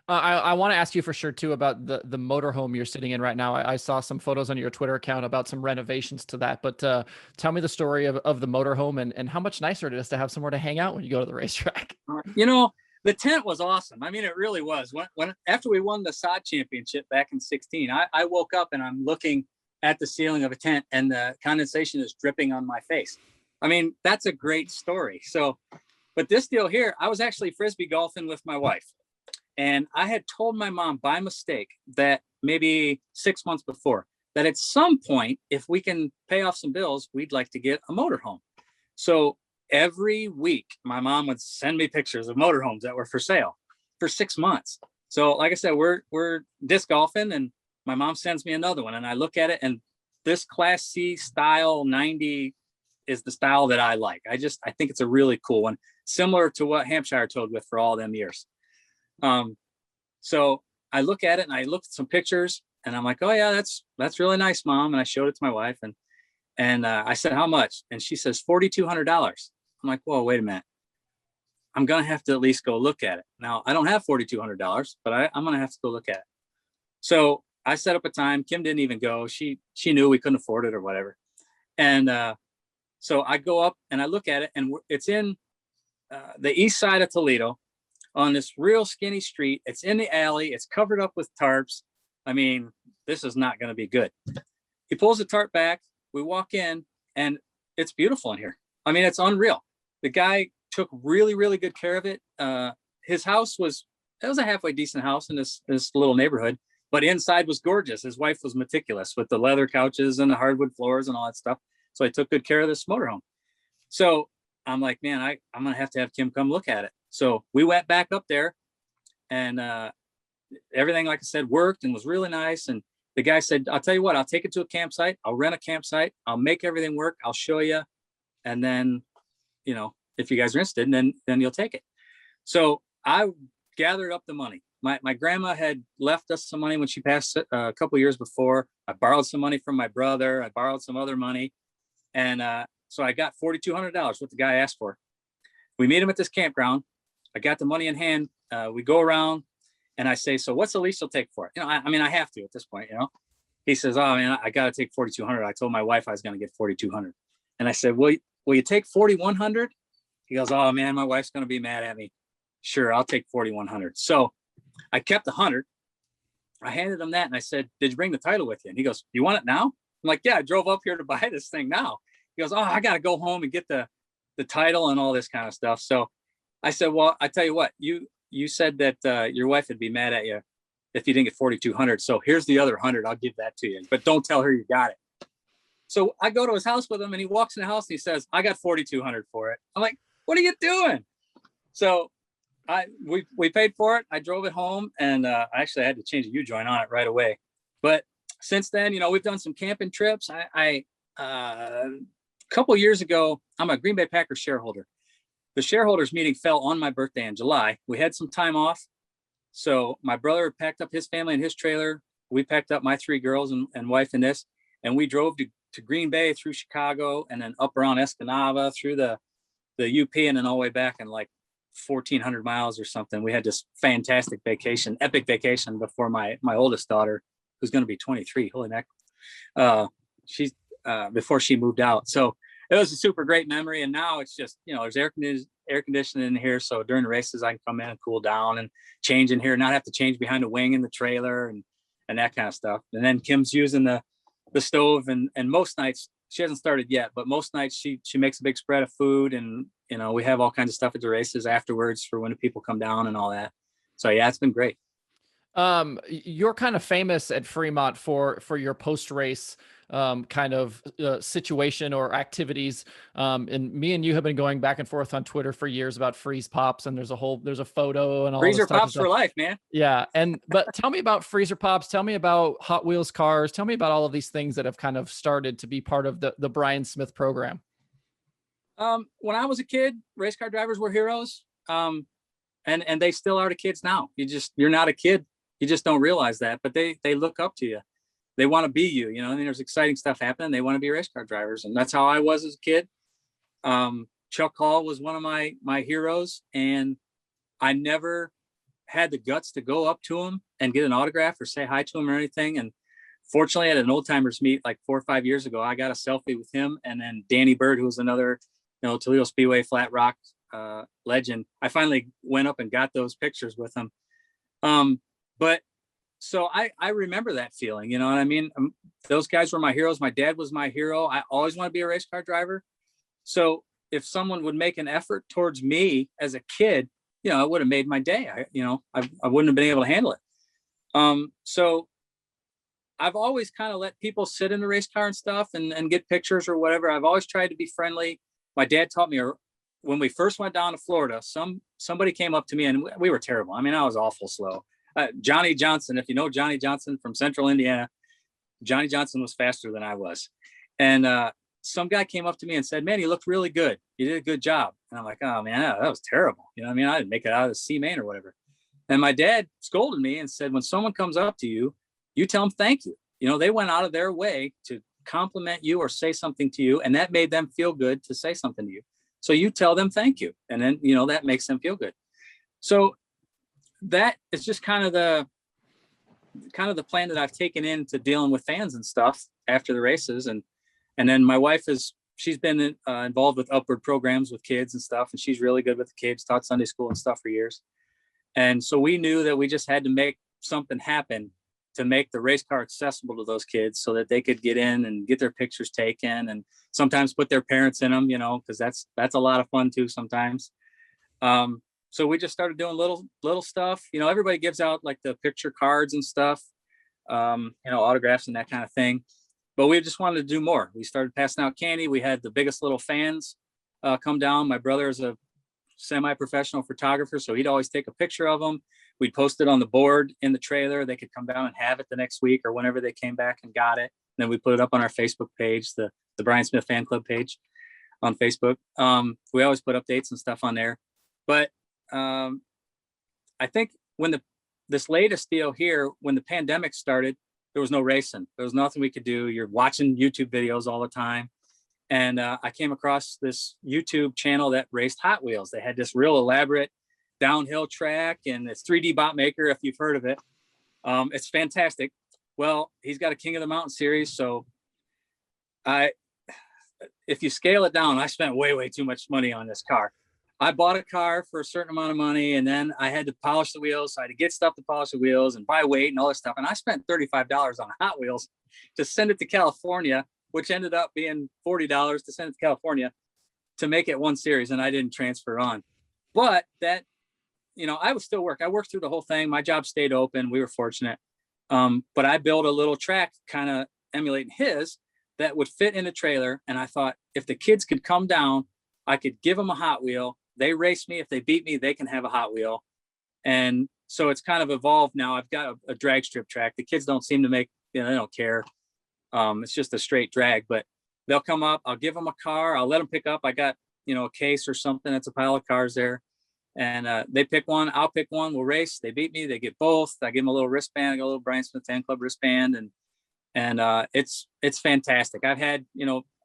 I want to ask you for sure too about the motorhome you're sitting in right now. I saw some photos on your Twitter account about some renovations to that, but tell me the story of the motorhome and how much nicer it is to have somewhere to hang out when you go to the racetrack. The tent was awesome. I mean, it really was. When after we won the SOD championship back in 2016, I woke up and I'm looking at the ceiling of a tent and the condensation is dripping on my face. I mean, that's a great story. So, but this deal here, I was actually Frisbee golfing with my wife. And I had told my mom by mistake that maybe 6 months before that at some point, if we can pay off some bills, we'd like to get a motorhome. So every week, my mom would send me pictures of motorhomes that were for sale for 6 months. So like I said, we're disc golfing and my mom sends me another one and I look at it, and this Class C style 90 is the style that I like. I think it's a really cool one, similar to what Hampshire towed with for all them years. So I look at it and I look at some pictures and I'm like, oh yeah, that's really nice, Mom. And I showed it to my wife and I said, how much? And she says, $4,200. I'm like, whoa, wait a minute. I'm going to have to at least go look at it. Now I don't have $4,200, but I'm going to have to go look at it. So I set up a time. Kim didn't even go. She knew we couldn't afford it or whatever. And, so I go up and I look at it, and it's in the east side of Toledo on this real skinny street. It's in the alley. It's covered up with tarps. I mean, this is not going to be good. He pulls the tarp back. We walk in and it's beautiful in here. I mean, it's unreal. The guy took really, really good care of it. His house was a halfway decent house in this little neighborhood, but inside was gorgeous. His wife was meticulous with the leather couches and the hardwood floors and all that stuff. So I took good care of this motorhome. So I'm like, man, I'm going to have Kim come look at it. So we went back up there and everything, like I said, worked and was really nice. And the guy said, I'll tell you what, I'll take it to a campsite. I'll rent a campsite. I'll make everything work. I'll show you. And then, you know, if you guys are interested, then you'll take it. So I gathered up the money. My grandma had left us some money when she passed a couple of years before. I borrowed some money from my brother. I borrowed some other money. And so I got $4,200, what the guy asked for. We meet him at this campground. I got the money in hand. We go around and I say, so what's the least you'll take for it? You know, I mean, I have to at this point, you know. He says, oh man, I got to take 4,200. I told my wife I was going to get 4,200. And I said, will you take 4,100? He goes, oh man, my wife's going to be mad at me. Sure, I'll take 4,100. So I kept 100. I handed him that and I said, did you bring the title with you? And he goes, you want it now? I'm like, yeah, I drove up here to buy this thing now. He goes, oh, I got to go home and get the title and all this kind of stuff. So I said, well, I tell you what, you said that your wife would be mad at you if you didn't get 4,200. So here's the other 100. I'll give that to you, but don't tell her you got it. So I go to his house with him and he walks in the house and he says, I got 4,200 for it. I'm like, what are you doing? So we paid for it. I drove it home and I actually had to change a U-joint on it right away. But since then, you know, we've done some camping trips. A couple of years ago, I'm a Green Bay Packers shareholder. The shareholders meeting fell on my birthday in July. We had some time off. So my brother packed up his family in his trailer. We packed up my 3 girls and wife in this, and we drove to Green Bay through Chicago and then up around Escanaba through the UP and then all the way back in like 1,400 miles or something. We had this fantastic vacation, epic vacation before my oldest daughter, who's going to be 23. Holy heck. She's before she moved out. So it was a super great memory. And now it's just, you know, there's air conditioning in here. So during the races, I can come in and cool down and change in here, not have to change behind a wing in the trailer and that kind of stuff. And then Kim's using the stove and most nights, she hasn't started yet, but most nights she makes a big spread of food and, you know, we have all kinds of stuff at the races afterwards for when the people come down and all that. So yeah, it's been great. You're kind of famous at Fremont for your post-race kind of situation or activities. And me and you have been going back and forth on Twitter for years about freeze pops, and there's a photo and all freezer pops for life, man. Yeah. But tell me about freezer pops. Tell me about Hot Wheels cars. Tell me about all of these things that have kind of started to be part of the Brian Smith program. When I was a kid, race car drivers were heroes. And they still are to kids now. You're not a kid. You just don't realize that, but they look up to you. They want to be you, you know, and there's exciting stuff happening. They want to be race car drivers. And that's how I was as a kid. Chuck Hall was one of my heroes, and I never had the guts to go up to him and get an autograph or say hi to him or anything. And fortunately at an old timers meet like 4 or 5 years ago, I got a selfie with him. And then Danny Bird, who was another, you know, Toledo Speedway flat rock legend. I finally went up and got those pictures with him. But so I remember that feeling, you know what I mean? Those guys were my heroes. My dad was my hero. I always wanted to be a race car driver. So if someone would make an effort towards me as a kid, you know, it would have made my day. I wouldn't have been able to handle it. So I've always kind of let people sit in the race car and stuff and get pictures or whatever. I've always tried to be friendly. My dad taught me, when we first went down to Florida, somebody came up to me and we were terrible. I mean, I was awful slow. Johnny Johnson, if you know Johnny Johnson from Central Indiana, Johnny Johnson was faster than I was. And some guy came up to me and said, man, you looked really good. You did a good job. And I'm like, oh man, that was terrible. You know what I mean? I didn't make it out of the C main or whatever. And my dad scolded me and said, when someone comes up to you, you tell them thank you. You know, they went out of their way to compliment you or say something to you. And that made them feel good to say something to you. So you tell them thank you. And then, you know, that makes them feel good. So that is just kind of the plan that I've taken into dealing with fans and stuff after the races. And then my wife she's been involved with upward programs with kids and stuff. And she's really good with the kids, taught Sunday school and stuff for years. And so we knew that we just had to make something happen to make the race car accessible to those kids so that they could get in and get their pictures taken and sometimes put their parents in them, you know, because that's a lot of fun too sometimes. So we just started doing little stuff. You know, everybody gives out like the picture cards and stuff, you know, autographs and that kind of thing. But we just wanted to do more. We started passing out candy. We had the biggest little fans come down. My brother is a semi-professional photographer, so he'd always take a picture of them. we'd post it on the board in the trailer. They could come down and have it the next week or whenever they came back and got it. And then we put it up on our Facebook page, the Brian Smith Fan Club page on Facebook. We always put updates and stuff on there. But I think when this latest deal here, when the pandemic started, there was no racing. There was nothing we could do. You're watching YouTube videos all the time. And I came across this YouTube channel that raced Hot Wheels. They had this real elaborate downhill track, and it's 3D Bot Maker, if you've heard of it. It's fantastic. Well, he's got a King of the Mountain series. So if you scale it down, I spent way too much money on this car. I bought a car for a certain amount of money, and then I had to polish the wheels. So I had to get stuff to polish the wheels and buy weight and all this stuff. And I spent $35 on Hot Wheels to send it to California, which ended up being $40 to send it to California to make it one series. And I didn't transfer on. But that, I would still work. I worked through the whole thing. My job stayed open. We were fortunate. But I built a little track kind of emulating his that would fit in a trailer. And I thought if the kids could come down, I could give them a Hot Wheel. They race me. If they beat me, they can have a Hot Wheel. And so it's kind of evolved now. I've got a drag strip track. The kids don't seem to make, they don't care. It's just a straight drag, but they'll come up. I'll give them a car. I'll let them pick up. I got, a case or something. It's a pile of cars there. And they pick one. I'll pick one. We'll race. They beat me. They get both. I give them a little wristband. I got a little Brian Smith Fan Club wristband. And it's fantastic. I've had,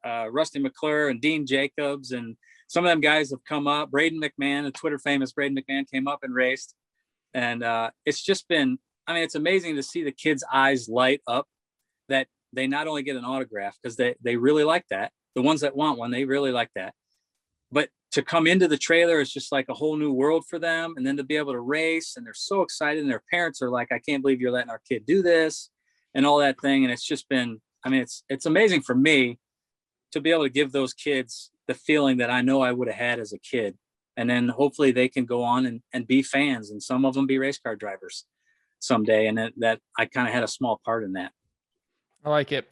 Rusty McClure and Dean Jacobs, and some of them guys have come up. Braden McMahon, a Twitter famous Braden McMahon, came up and raced. And it's just been, it's amazing to see the kids' eyes light up that they not only get an autograph, because they really like that. The ones that want one, they really like that. But to come into the trailer is just like a whole new world for them. And then to be able to race, and they're so excited, and their parents are like, I can't believe you're letting our kid do this and all that thing. And it's just been, it's amazing for me to be able to give those kids the feeling that I know I would have had as a kid. And then hopefully they can go on and be fans, and some of them be race car drivers someday. And that I kind of had a small part in that. I like it.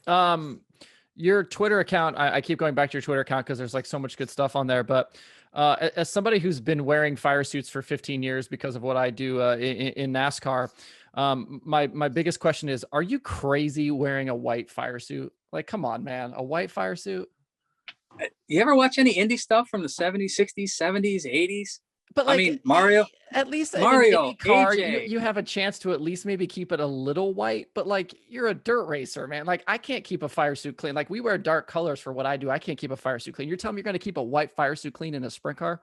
Your Twitter account, I keep going back to your Twitter account because there's like so much good stuff on there. But as somebody who's been wearing fire suits for 15 years because of what I do in NASCAR, my biggest question is, are you crazy wearing a white fire suit? Like, come on, man, a white fire suit? You ever watch any indie stuff from the 70s, 60s, 70s, 80s? But Mario, at least Mario, in car, AJ. you have a chance to at least maybe keep it a little white, but like, you're a dirt racer, man. Like, I can't keep a fire suit clean. Like, we wear dark colors for what I do. I can't keep a fire suit clean. You're telling me you're going to keep a white fire suit clean in a sprint car?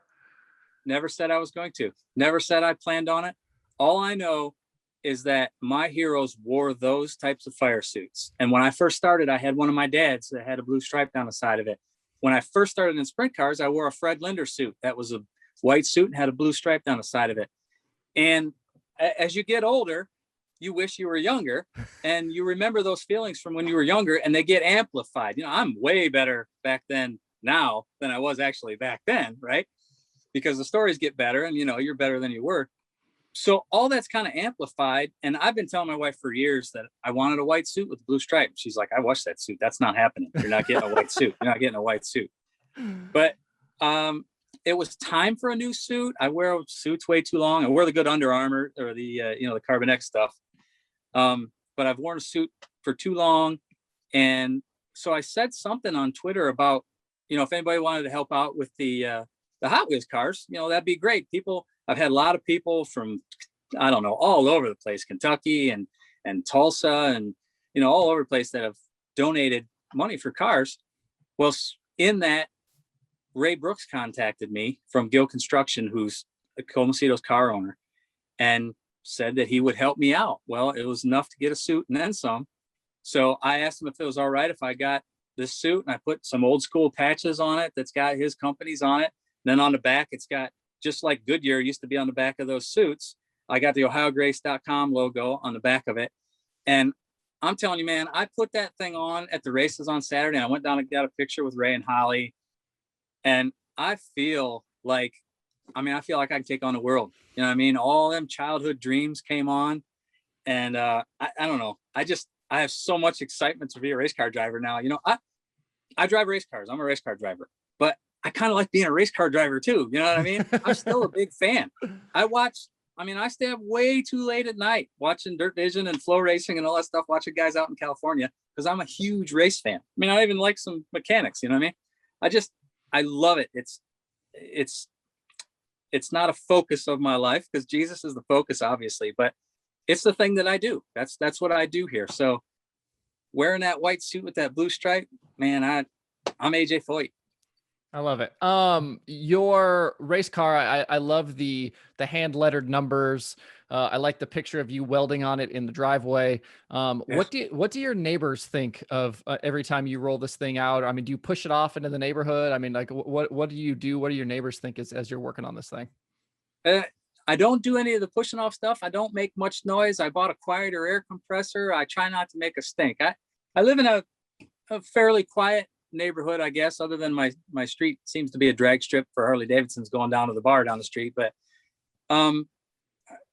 Never said I was going to. Never said I planned on it. All I know is that my heroes wore those types of fire suits. And when I first started, I had one of my dad's that had a blue stripe down the side of it. When I first started in sprint cars, I wore a Fred Linder suit. That was a white suit and had a blue stripe down the side of it. And as you get older, you wish you were younger, and you remember those feelings from when you were younger, and they get amplified. I'm way better back then now than I was actually back then, right? Because the stories get better, and you're better than you were. So all that's kind of amplified. And I've been telling my wife for years that I wanted a white suit with a blue stripe. She's like, I watched that suit. That's not happening. You're not getting a white suit. You're not getting a white suit. But it was time for a new suit. I wear suits way too long. I wear the good Under Armour or the the Carbon X stuff. But I've worn a suit for too long. And so I said something on Twitter about, if anybody wanted to help out with the Hot Wheels cars, that'd be great. I've had a lot of people from, I don't know, all over the place, Kentucky and Tulsa and, all over the place that have donated money for cars. Well, in that, Ray Brooks contacted me from Gill Construction, who's Cole Macedo's car owner, and said that he would help me out. Well, it was enough to get a suit and then some. So I asked him if it was all right if I got this suit, and I put some old school patches on it that's got his companies on it. And then on the back, it's got, just like Goodyear used to be on the back of those suits, I got the OhioGrace.com logo on the back of it. And I'm telling you, man, I put that thing on at the races on Saturday, and I went down and got a picture with Ray and Holly. And I feel like I can take on the world. All them childhood dreams came on. And I don't know. I have so much excitement to be a race car driver now. I drive race cars. I'm a race car driver. But I kind of like being a race car driver too. You know what I mean? I'm still a big fan. I watch I mean, I stay up way too late at night watching Dirt Vision and Flow Racing and all that stuff, watching guys out in California, because I'm a huge race fan. I mean, I even like some mechanics, you know what I mean? I love it. It's not a focus of my life because Jesus is the focus, obviously, but it's the thing that I do. That's what I do here. So wearing that white suit with that blue stripe, man, I'm AJ Foyt. I love it. Your race car, I love the hand lettered numbers. I like the picture of you welding on it in the driveway. Yeah. What do your neighbors think of every time you roll this thing out? I mean, do you push it off into the neighborhood? I mean, like what do you do? What do your neighbors think as you're working on this thing? I don't do any of the pushing off stuff. I don't make much noise. I bought a quieter air compressor. I try not to make a stink. I live in a fairly quiet neighborhood, I guess, other than my street seems to be a drag strip for Harley Davidson's going down to the bar down the street. But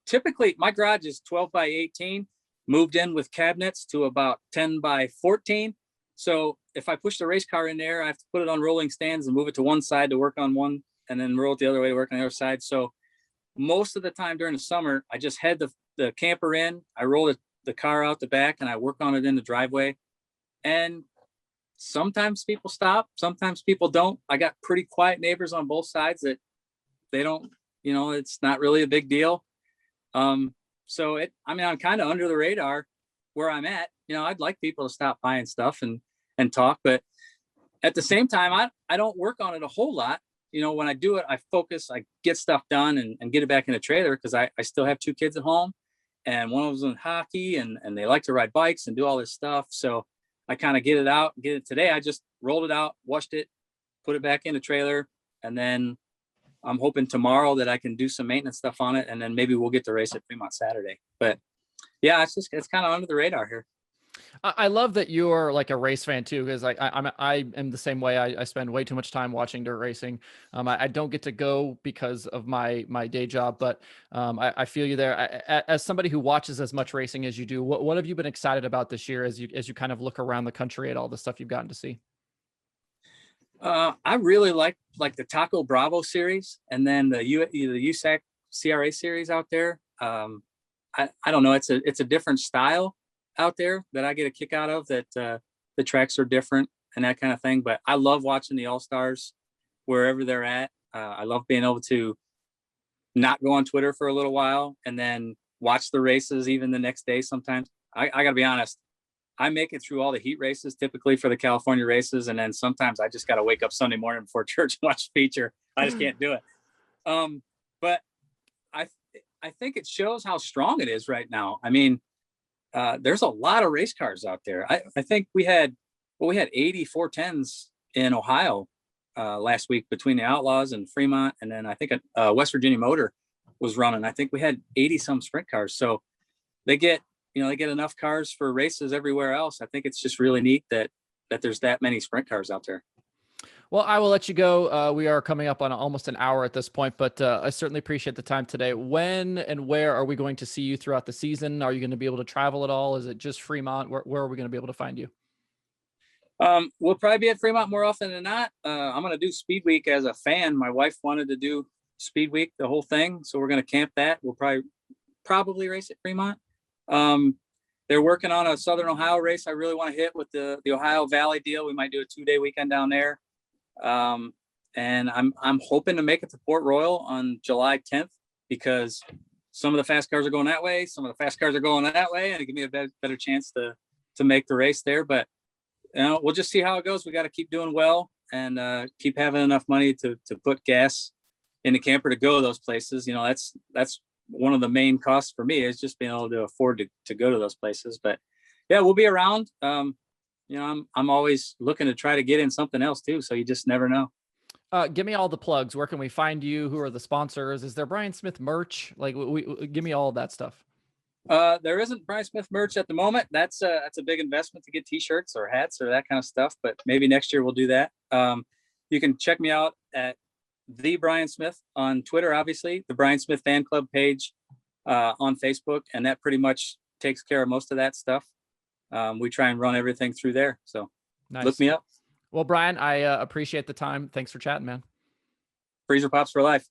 typically my garage is 12 by 18, moved in with cabinets to about 10 by 14. So if I push the race car in there, I have to put it on rolling stands and move it to one side to work on one and then roll it the other way to work on the other side. So most of the time during the summer, I just head the camper in, I roll the car out the back and I work on it in the driveway. And sometimes people stop, sometimes people don't. I got pretty quiet neighbors on both sides that they don't, it's not really a big deal. So I'm kind of under the radar where I'm at. I'd like people to stop buying stuff and talk, but at the same time, I don't work on it a whole lot. When I do it, I focus, I get stuff done and get it back in the trailer because I still have 2 kids at home and one of them's in hockey and they like to ride bikes and do all this stuff. So I kind of get it out, get it today. I just rolled it out, washed it, put it back in the trailer. And then I'm hoping tomorrow that I can do some maintenance stuff on it. And then maybe we'll get to race at Fremont Saturday. But yeah, it's kind of under the radar here. I love that you're like a race fan too, because I am the same way. I spend way too much time watching dirt racing. I don't get to go because of my day job, but I feel you there. As somebody who watches as much racing as you do, what have you been excited about this year as you kind of look around the country at all the stuff you've gotten to see? I really like the Taco Bravo series and then the USAC CRA series out there. I don't know. It's a different style out there that I get a kick out of, that the tracks are different and that kind of thing. But I love watching the All-Stars wherever they're at. I love being able to not go on Twitter for a little while and then watch the races even the next day. Sometimes I gotta be honest, I make it through all the heat races typically for the California races. And then sometimes I just got to wake up Sunday morning before church and watch feature. I just can't do it. But I think it shows how strong it is right now. I mean, there's a lot of race cars out there. I think we had 80 410s in Ohio last week between the Outlaws and Fremont. And then I think West Virginia Motor was running. I think we had 80 some sprint cars. So they get enough cars for races everywhere else. I think it's just really neat that there's that many sprint cars out there. Well, I will let you go. We are coming up on almost an hour at this point, but I certainly appreciate the time today. When and where are we going to see you throughout the season? Are you going to be able to travel at all? Is it just Fremont? Where are we going to be able to find you? We'll probably be at Fremont more often than not. I'm going to do Speed Week as a fan. My wife wanted to do Speed Week, the whole thing. So we're going to camp that. We'll probably race at Fremont. They're working on a Southern Ohio race I really want to hit with the Ohio Valley deal. We might do a 2-day weekend down there. And I'm hoping to make it to Port Royal on July 10th because some of the fast cars are going that way. Some of the fast cars are going that way, and it give me a better chance to make the race there. But we'll just see how it goes. We got to keep doing well and keep having enough money to put gas in the camper to go to those places. That's one of the main costs for me, is just being able to afford to go to those places. But yeah, we'll be around. I'm always looking to try to get in something else too. So you just never know. Give me all the plugs. Where can we find you? Who are the sponsors? Is there Brian Smith merch? Like, give me all of that stuff. There isn't Brian Smith merch at the moment. That's a big investment to get t-shirts or hats or that kind of stuff, but maybe next year we'll do that. You can check me out at the Brian Smith on Twitter, obviously, the Brian Smith fan club page on Facebook. And that pretty much takes care of most of that stuff. We try and run everything through there. So nice. Look me up. Well, Brian, I appreciate the time. Thanks for chatting, man. Freezer Pops for life.